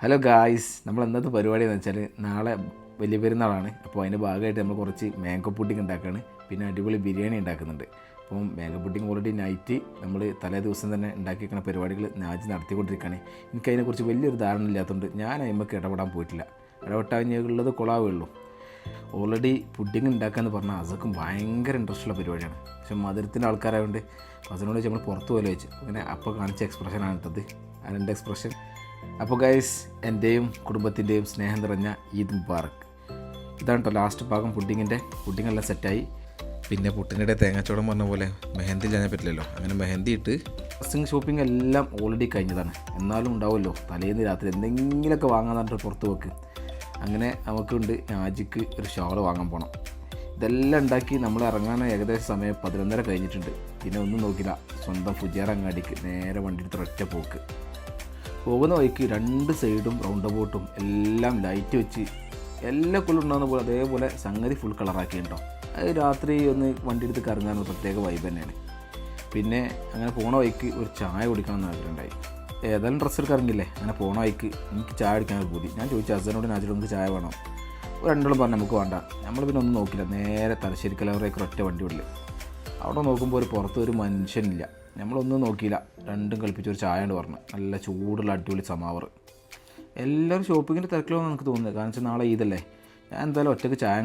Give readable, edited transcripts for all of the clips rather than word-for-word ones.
Hello guys, നമ്മൾ ഇന്നത്തെ പരിപാടി എന്ന് വെച്ചാൽ നാളെ വലിയ പെരുന്നാളാണ്. അപ്പോൾ അതിൻ്റെ ഭാഗമായിട്ട് നമ്മൾ കുറച്ച് മാംഗോ പുഡിംഗ് ഉണ്ടാക്കുകയാണ്. പിന്നെ അടിപൊളി ബിരിയാണി ഉണ്ടാക്കുന്നുണ്ട്. അപ്പം മാംഗോ പുഡിംഗ് ഓൾറെഡി നൈറ്റ് നമ്മൾ തലേ ദിവസം തന്നെ ഉണ്ടാക്കിയിരിക്കുന്ന പരിപാടികൾ നാജി നടത്തിക്കൊണ്ടിരിക്കുകയാണ്. എനിക്കതിനെക്കുറിച്ച് വലിയൊരു ധാരണ ഇല്ലാത്തതുകൊണ്ട് ഞാൻ അതിമ്മക്ക് ഇടപെടാൻ പോയിട്ടില്ല. ഇടപെട്ടാൽ കൊളാവുകയുള്ളൂ. ഓൾറെഡി പുഡിംഗ് ഉണ്ടാക്കാമെന്ന് പറഞ്ഞാൽ അതൊക്കെ ഭയങ്കര ഇൻട്രസ്റ്റുള്ള പരിപാടിയാണ്. പക്ഷേ മധുരത്തിൻ്റെ ആൾക്കാരായതുകൊണ്ട് അതിനോട് നമ്മൾ പുറത്ത് പോലെ വെച്ച് അങ്ങനെ അപ്പോൾ കാണിച്ച എക്സ്പ്രഷനാണ് ഇട്ടത്. അതിൻ്റെ എക്സ്പ്രഷൻ. അപ്പോൾ ഗൈസ്, എൻ്റെയും കുടുംബത്തിൻ്റെയും സ്നേഹം നിറഞ്ഞ ഈദ് മുബാറക്ക്. ഇതാണ് കേട്ടോ ലാസ്റ്റ് ഭാഗം. പുഡിങ്ങെല്ലാം സെറ്റായി. പിന്നെ പുട്ടിനിടെ തേങ്ങാച്ചോടം പറഞ്ഞ പോലെ മെഹന്തി ചെയ്യാൻ പറ്റില്ലല്ലോ. അങ്ങനെ മെഹന്തി ഇട്ട് ഡ്രസ്സിങ് ഷോപ്പിംഗ് എല്ലാം ഓൾറെഡി കഴിഞ്ഞതാണ്. എന്നാലും ഉണ്ടാവുമല്ലോ തലേന്ന് രാത്രി എന്തെങ്കിലുമൊക്കെ വാങ്ങാൻ പറഞ്ഞിട്ട് പുറത്ത് വെക്ക്. അങ്ങനെ നമുക്കുണ്ട് നാജിക്ക് ഒരു ഷാൾ വാങ്ങാൻ പോകണം. ഇതെല്ലാം ഉണ്ടാക്കി നമ്മൾ ഇറങ്ങാൻ ഏകദേശം സമയം 11:30 കഴിഞ്ഞിട്ടുണ്ട്. പിന്നെ ഒന്നും നോക്കില്ല, സ്വന്തം ഫുജിയാർ അങ്ങാടിക്ക് നേരെ വണ്ടി എടുത്ത് ഒറ്റ പോക്ക്. പോകുന്ന വഴിക്ക് രണ്ട് സൈഡും റൗണ്ട് അബൌട്ടും എല്ലാം ലൈറ്റ് വെച്ച് എല്ലാ കൊല്ലം ഉണ്ടാകുന്ന പോലെ അതേപോലെ സംഗതി ഫുൾ കളറാക്കിയിട്ടുണ്ടോ. അത് രാത്രി ഒന്ന് വണ്ടി എടുത്ത് കറങ്ങാൻ പ്രത്യേക വൈബ് തന്നെയാണ്. പിന്നെ അങ്ങനെ പോണ വഴിക്ക് ഒരു ചായ കുടിക്കണം എന്ന് ഉണ്ടായി. ഏതായാലും ഡ്രസ്സ് എടുത്ത് ഇറങ്ങില്ലേ, അങ്ങനെ പോണ വഴിക്ക് എനിക്ക് ചായ കുടിക്കാൻ കൂടി. ഞാൻ ചോദിച്ചു അസനോട് നാജിൽ നമുക്ക് ചായ വേണം. രണ്ടോളം പറഞ്ഞു നമുക്ക് വേണ്ട. നമ്മൾ പിന്നെ ഒന്നും നോക്കില്ല, നേരെ തലശ്ശേരി കലവറേക്ക് ഒറ്റ വണ്ടി വിടില്ല. അവിടെ നോക്കുമ്പോൾ പുറത്ത് ഒരു മനുഷ്യനില്ല. നമ്മളൊന്നും നോക്കിയില്ല, രണ്ടും കളിപ്പിച്ചൊരു ചായ കൊണ്ട് പറഞ്ഞു. നല്ല ചൂടുള്ള അടിപൊളി സമാവർ. എല്ലാവരും ഷോപ്പിങ്ങിൻ്റെ തിരക്കിലാണെന്ന് എനിക്ക് തോന്നുന്നത്. കാരണം വെച്ചാൽ നാളെ ഈദല്ലേ. ഞാൻ എന്തായാലും ഒറ്റയ്ക്ക് ചായ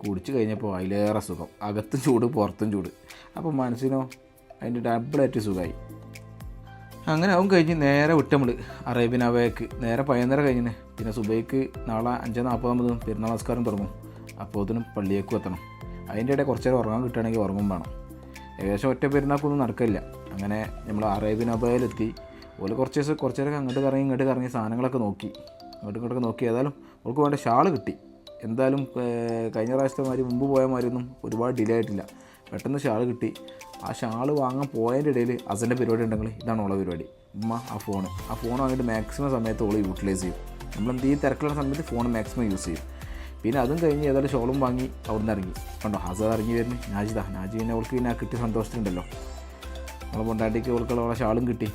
കുടിച്ച് കഴിഞ്ഞപ്പോൾ അതിലേറെ സുഖം. അകത്തും ചൂട് പുറത്തും ചൂട്. അപ്പോൾ മനസ്സിനോ അതിൻ്റെ ഡബിളായിട്ട് സുഖമായി. അങ്ങനെ അവൻ കഴിഞ്ഞ് നേരെ വിട്ട് നമ്മൾ അറേബ്യൻ അവയ്ക്ക് നേരെ 11:30 കഴിഞ്ഞിന്. പിന്നെ സുബൈക്ക് നാളെ 5:40 പെരുന്നാൾ നമസ്കാരം തുടങ്ങും. അപ്പോൾ അതിനും പള്ളിയേക്കും എത്തണം. അതിൻ്റെ ഇടയിൽ കുറച്ച് നേരം ഉറങ്ങാൻ കിട്ടുകയാണെങ്കിൽ ഉറങ്ങും വേണം. ഏകദേശം ഒറ്റ പെരുന്നാൾക്കൊന്നും നടക്കില്ല. അങ്ങനെ നമ്മൾ അറേബ്യൻ അബയിലെത്തി. ഓല് കുറച്ച് നേരം അങ്ങോട്ട് കറങ്ങി സാധനങ്ങളൊക്കെ നോക്കി. ഇങ്ങോട്ടൊക്കെ നോക്കി. ഏതായാലും അവൾക്ക് വേണ്ട ഷാള് കിട്ടി. എന്തായാലും കഴിഞ്ഞ പ്രാവശ്യത്തെ മാതിരി മുമ്പ് പോയ മാതിരിയൊന്നും ഒരുപാട് ഡിലേ ആയിട്ടില്ല. പെട്ടെന്ന് ഷാള് കിട്ടി. ആ ഷാള് വാങ്ങാൻ പോയതിൻ്റെ ഇടയിൽ അസൻ്റെ പരിപാടി ഉണ്ടെങ്കിൽ ഇതാണ് ഉള്ള പരിപാടി. ആ ഫോൺ വാങ്ങിയിട്ട് മാക്സിമം സമയത്ത് ഓള് യൂട്ടിലൈസ് ചെയ്യും. നമ്മളെന്ത് ഈ തിരക്കുള്ള സമയത്ത് ഫോൺ മാക്സിമം യൂസ് ചെയ്യും. പിന്നെ അതും കഴിഞ്ഞ് ഏതായാലും ഷോളും വാങ്ങി അവിടെ നിന്ന് ഇറങ്ങി. കണ്ടോ ഹസർ ഇറങ്ങി വരുന്നു. നാജി പിന്നെ അവൾക്ക് പിന്നെ കിട്ടിയ സന്തോഷത്തിലുണ്ടല്ലോ. നമ്മളെ പൊണ്ടാട്ടിക്ക് അവൾക്കുള്ള ഷാളും കിട്ടി.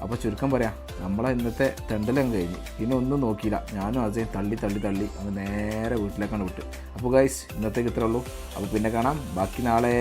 അപ്പോൾ ചുരുക്കം പറയാം, നമ്മളെ ഇന്നത്തെ തെണ്ടലങ്ങ് കഴിഞ്ഞ്. പിന്നെ ഒന്നും നോക്കിയില്ല. ഞാനും അജയും തള്ളി അങ്ങ് നേരെ വീട്ടിലേക്കാണ് വിട്ട്. അപ്പോൾ ഗൈസ്, ഇന്നത്തേക്ക് ഇത്രേ ഉള്ളൂ. അപ്പോൾ പിന്നെ കാണാം. ബാക്കി നാളെ.